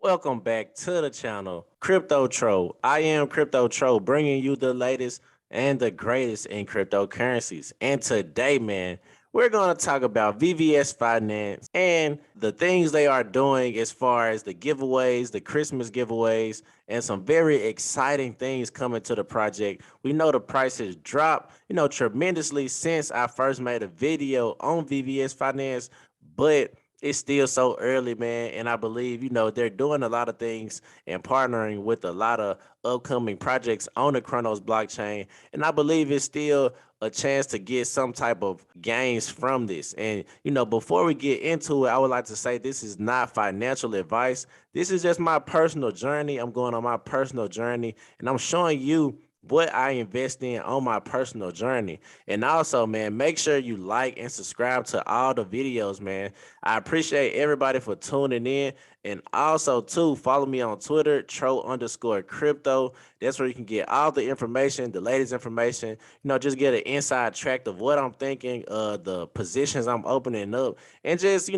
Welcome back to the channel, Crypto Troll. I am Crypto Troll, bringing you the latest and the greatest in cryptocurrencies. And today, man, we're going to talk about VVS Finance and the things they are doing as far as the giveaways, the Christmas giveaways, and some very exciting things coming to the project. We know the price has dropped, tremendously since I first made a video on VVS Finance, but it's still so early, man. And I believe, they're doing a lot of things and partnering with a lot of upcoming projects on the Chronos blockchain. And I believe it's still a chance to get some type of gains from this. And, before we get into it, I would like to say this is not financial advice. This is just my personal journey. I'm going on my personal journey and I'm showing you what I invest in on my personal journey. And also, man, make sure you like and subscribe to all the videos, man. I appreciate everybody for tuning in. And also, too, follow me on Twitter, tro_crypto. That's where you can get all the information, the latest information, just get an inside track of what I'm thinking, the positions I'm opening up, and just,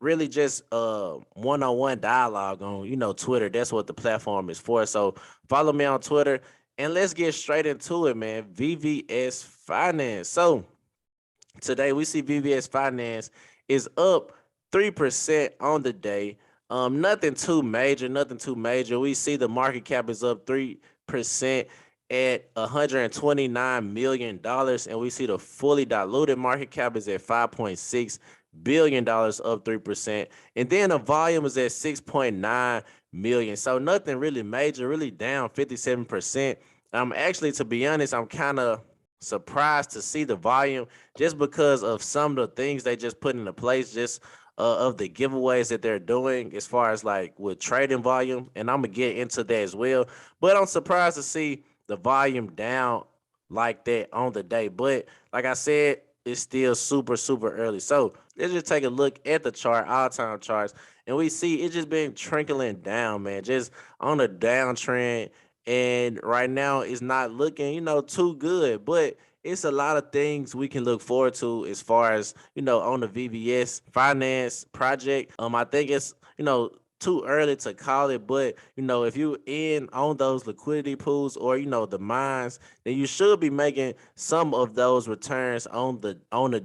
really just one-on-one dialogue on Twitter. That's what the platform is for. So follow me on Twitter and let's get straight into it, man. VVS Finance. So today we see VVS Finance is up 3% on the day. Nothing too major, nothing too major. We see the market cap is up 3% at $129 million, and we see the fully diluted market cap is at $5.6 billion, up 3%, and then the volume is at 6.9 million. So nothing really major, really down 57%. Actually, to be honest, I'm kind of surprised to see the volume just because of some of the things they just put into place, just of the giveaways that they're doing as far as like with trading volume. And I'm gonna get into that as well. But I'm surprised to see the volume down like that on the day. But like I said, it's still super, super early. So let's just take a look at the chart, all-time charts, and we see it's just been trickling down, man, just on a downtrend. And right now it's not looking, too good. But it's a lot of things we can look forward to as far as, on the VVS Finance project. I think it's, too early to call it, but if you in on those liquidity pools or the mines, then you should be making some of those returns on the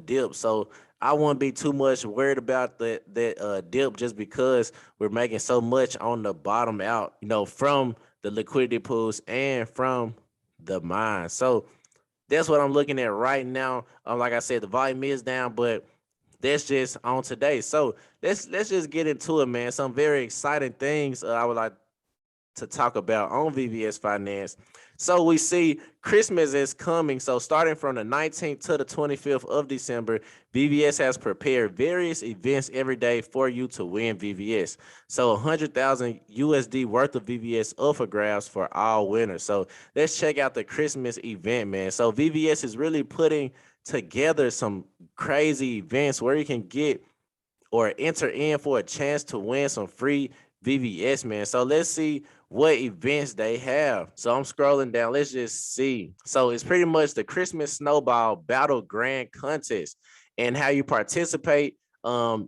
dip. So I wouldn't be too much worried about that dip just because we're making so much on the bottom out, from the liquidity pools and from the mines. So that's what I'm looking at right now. Like I said, the volume is down, but that's just on today. So let's just get into it, man. Some very exciting things I would like to talk about on VVS Finance. So we see Christmas is coming. So starting from the 19th to the 25th of December, VVS has prepared various events every day for you to win VVS. So 100,000 USD worth of VVS up for grabs for all winners. So let's check out the Christmas event, man. So VVS is really putting together some crazy events where you can get or enter in for a chance to win some free VVS, man. So let's see what events they have. So I'm scrolling down. Let's just see. So it's pretty much the Christmas Snowball Battle Grand Contest and how you participate. The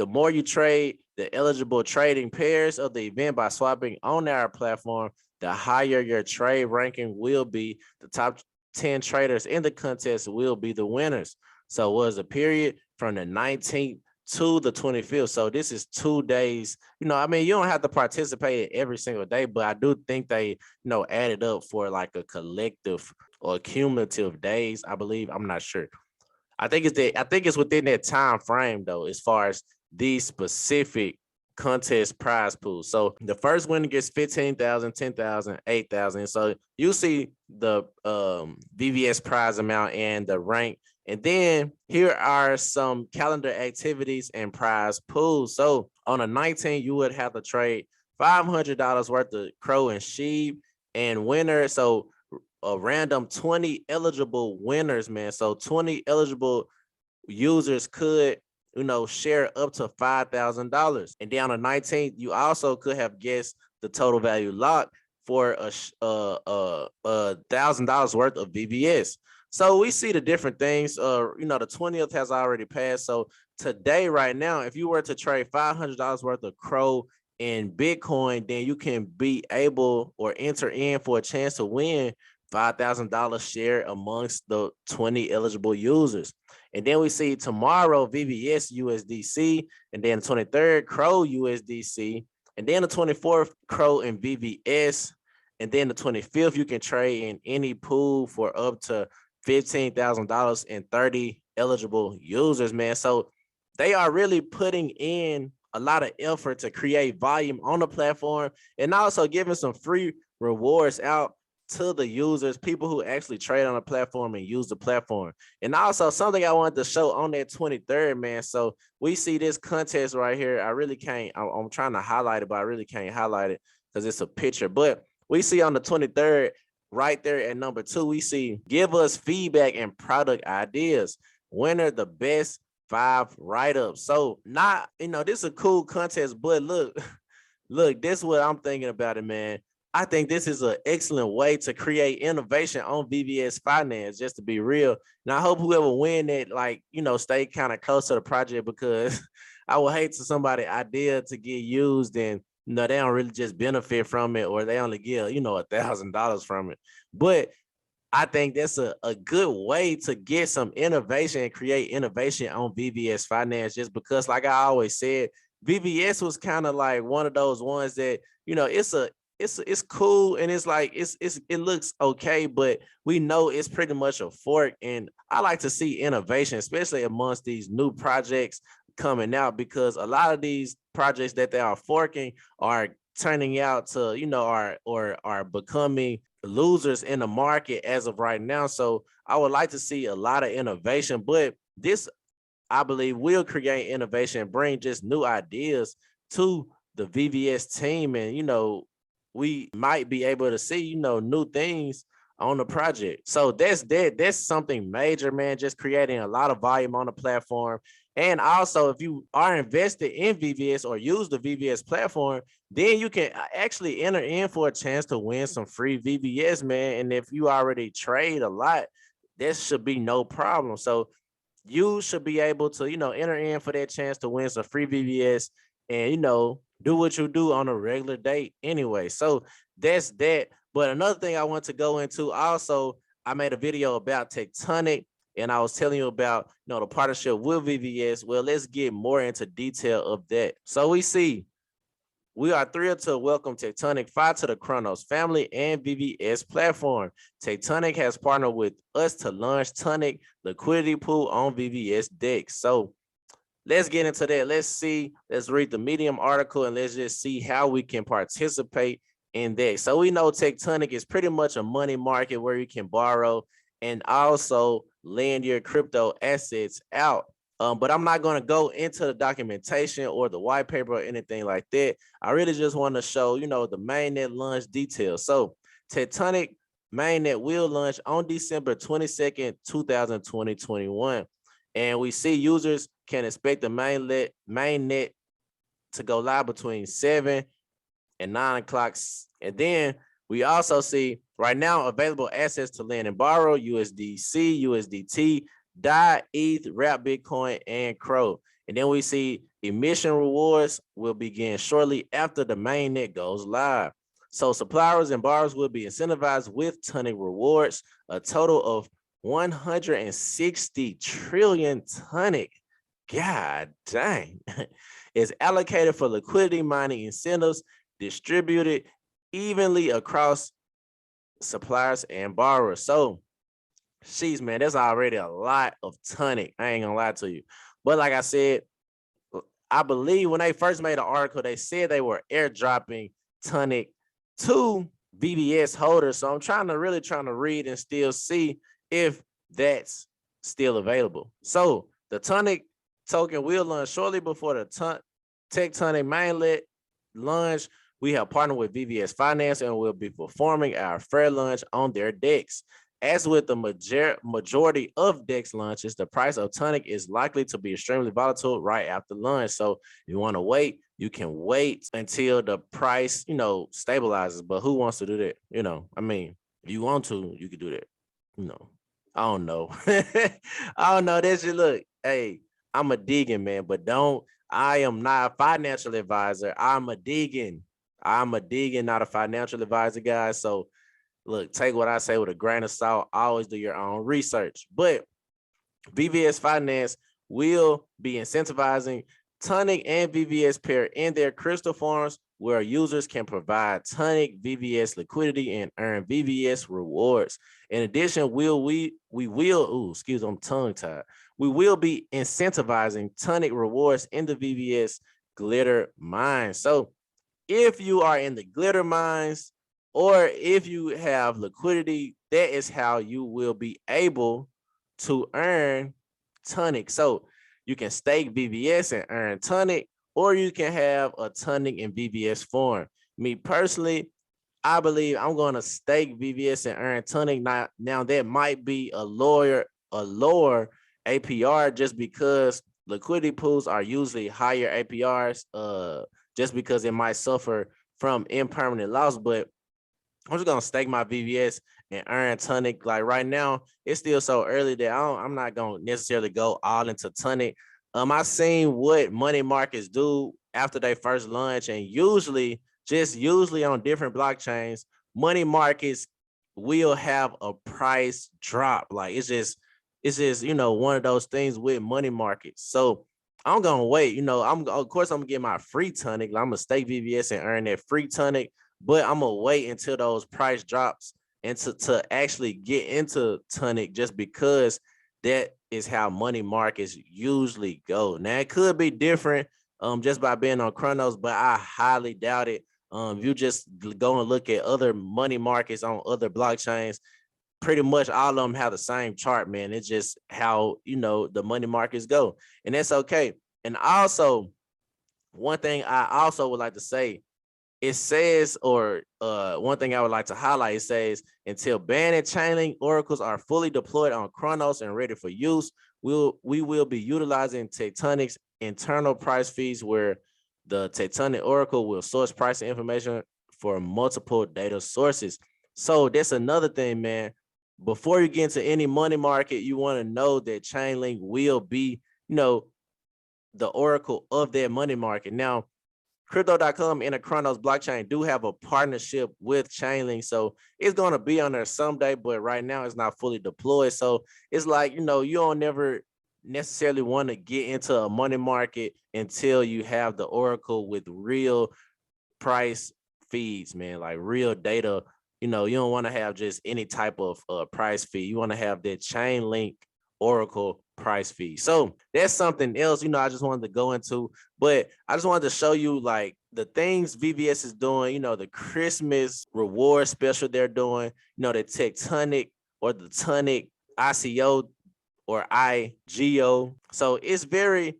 more you trade the eligible trading pairs of the event by swapping on our platform, the higher your trade ranking will be. The top 10 traders in the contest will be the winners. So it was a period from the 19th to the 25th. So this is 2 days. You don't have to participate every single day, but I do think they, added up for like a collective or cumulative days, I believe. I'm not sure. I think it's within that time frame though, as far as these specific contest prize pools. So the first winner gets 15,000, 10,000, 8,000. So you see the VVS prize amount and the rank. And then here are some calendar activities and prize pools. So on the 19th, you would have to trade $500 worth of crow and sheep and winner. So a random 20 eligible winners, man. So 20 eligible users could share up to $5,000. And then on the 19th, you also could have guessed the total value locked for $1,000 worth of VVS. So we see the different things. The 20th has already passed. So today, right now, if you were to trade $500 worth of crow in Bitcoin, then you can be able or enter in for a chance to win $5,000 share amongst the 20 eligible users. And then we see tomorrow VVS USDC, and then the 23rd Crow USDC, and then the 24th Crow and VVS, and then the 25th you can trade in any pool for up to $15,000 and 30 eligible users, man. So they are really putting in a lot of effort to create volume on the platform and also giving some free rewards out to the users, people who actually trade on the platform and use the platform. And also something I wanted to show on that 23rd, man. So we see this contest right here. I really can't, I'm trying to highlight it, but I really can't highlight it because it's a picture. But we see on the 23rd, right there at number 2, we see give us feedback and product ideas. Winner the best 5 write-ups. So not, this is a cool contest, but look, this is what I'm thinking about it, man. I think this is an excellent way to create innovation on VVS Finance, just to be real. And I hope whoever win it, stay kind of close to the project, because I would hate for somebody idea to get used and they don't really just benefit from it, or they only get, $1,000 from it. But I think that's a good way to get some innovation and create innovation on VVS Finance, just because, like I always said, VVS was kind of like one of those ones that, it's cool, and it's like it looks okay, but we know it's pretty much a fork. And I like to see innovation, especially amongst these new projects coming out, because a lot of these projects that they are forking are turning out to, are becoming losers in the market as of right now. So I would like to see a lot of innovation, but this, I believe, will create innovation and bring just new ideas to the VVS team. And, we might be able to see, new things on the project. So that's something major, man, just creating a lot of volume on the platform. And also, if you are invested in VVS or use the VVS platform, then you can actually enter in for a chance to win some free VVS, man. And if you already trade a lot, this should be no problem. So you should be able to, enter in for that chance to win some free VVS and, do what you do on a regular day anyway. So that's that. But another thing I want to go into also, I made a video about Tectonic, and I was telling you about, the partnership with VVS. Well, let's get more into detail of that. So we are thrilled to welcome Tectonic 5 to the Chronos family and VVS platform. Tectonic has partnered with us to launch Tonic liquidity pool on VVS Dex. So let's get into that. Let's read the Medium article, and let's just see how we can participate in that. So we know Tectonic is pretty much a money market where you can borrow and also lend your crypto assets out. But I'm not going to go into the documentation or the white paper or anything like that. I really just want to show, the mainnet launch details. So Tectonic mainnet will launch on December 22nd, 2021. And we see users can expect the mainnet to go live between 7 and 9 o'clock. And then we also see right now available assets to lend and borrow: USDC, USDT, DAI, ETH, Wrap Bitcoin, and Crow. And then we see emission rewards will begin shortly after the mainnet goes live. So suppliers and borrowers will be incentivized with Tonic rewards. A total of 160 trillion Tonic, god dang, is allocated for liquidity mining incentives distributed evenly across suppliers and borrowers. So, sheesh, man, that's already a lot of Tonic. I ain't gonna lie to you. But like I said, I believe when they first made the article, they said they were airdropping Tonic to VVS holders. So I'm really trying to read and still see if that's still available. So the Tonic token will launch shortly before the Tectonic mainnet launch. We have partnered with VVS Finance and will be performing our fair launch on their DEX. As with the majority of DEX launches, the price of Tonic is likely to be extremely volatile right after launch. So if you want to wait, you can wait until the price, stabilizes. But who wants to do that? If you want to, you can do that. I don't know. I don't know. That's just, look, hey, I'm a digging, man, but I am not a financial advisor. I'm a digging. I'm a digging, not a financial advisor, guys. So look, take what I say with a grain of salt. Always do your own research. But VVS Finance will be incentivizing Tonic and VVS pair in their crystal forms where users can provide Tonic VVS liquidity and earn VVS rewards. In addition, we will, excuse me, I'm tongue tied. We will be incentivizing Tonic rewards in the VVS glitter mine. So if you are in the glitter mines or if you have liquidity, that is how you will be able to earn Tonic. So you can stake VVS and earn Tonic, or you can have a Tonic in VVS form. Me personally, I believe I'm going to stake VVS and earn Tonic. Now that might be a lower APR just because liquidity pools are usually higher APRs. Just because it might suffer from impermanent loss, but I'm just gonna stake my VVS and earn Tonic. Like right now, it's still so early that I'm not gonna necessarily go all into Tonic. I seen what money markets do after they first launch, and usually on different blockchains, money markets will have a price drop. Like it's just one of those things with money markets. So I'm gonna wait. I'm of course I'm gonna get my free Tonic. I'm gonna stake VVS and earn that free Tonic, but I'm gonna wait until those price drops and to actually get into Tonic just because that is how money markets usually go. Now it could be different just by being on Chronos, but I highly doubt it. If you just go and look at other money markets on other blockchains, pretty much all of them have the same chart, man. It's just how the money markets go, and that's okay. And also, one thing I also would like to say, it says, or one thing I would like to highlight, it says, until banned and Chainlink oracles are fully deployed on Chronos and ready for use, we will be utilizing Tectonic's internal price feeds where the Tectonic oracle will source pricing information for multiple data sources. So that's another thing, man. Before you get into any money market, you want to know that Chainlink will be, the oracle of that money market. Now, Crypto.com and the Chronos blockchain do have a partnership with Chainlink, so it's going to be on there someday, but right now it's not fully deployed. So it's like, you don't never necessarily want to get into a money market until you have the oracle with real price feeds, man, like real data. You don't want to have just any type of price feed. You want to have that Chainlink oracle price feed. So that's something else, I just wanted to go into, but I just wanted to show you like the things VVS is doing, the Christmas reward special they're doing, the Tectonic or the Tonic ICO or IGO. So it's very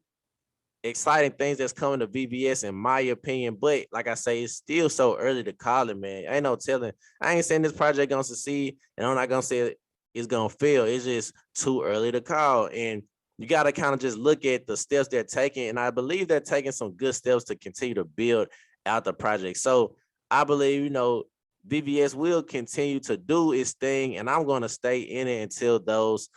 exciting things that's coming to VVS in my opinion, but like I say, it's still so early to call it, man. Ain't no telling. I ain't saying this project gonna succeed, and I'm not gonna say it's gonna fail. It's just too early to call, and you got to kind of just look at the steps they're taking, and I believe they're taking some good steps to continue to build out the project. So I believe VVS will continue to do its thing, and I'm going to stay in it until those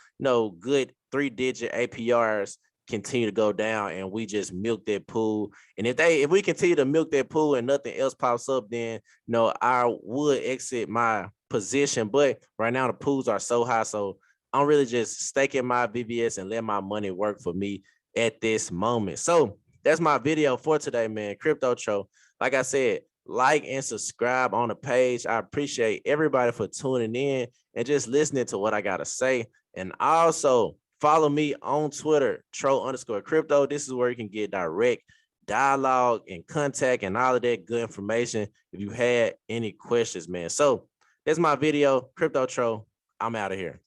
good 3-digit APRs continue to go down and we just milk that pool. And if we continue to milk that pool and nothing else pops up, then I would exit my position. But right now the pools are so high, so I'm really just staking my VVS and let my money work for me at this moment. So that's my video for today, man. Crypto Tro. Like I said, like and subscribe on the page. I appreciate everybody for tuning in and just listening to what I got to say. And also follow me on Twitter, Tro_crypto. This is where you can get direct dialogue and contact and all of that good information if you had any questions, man. So that's my video, Crypto Tro. I'm out of here.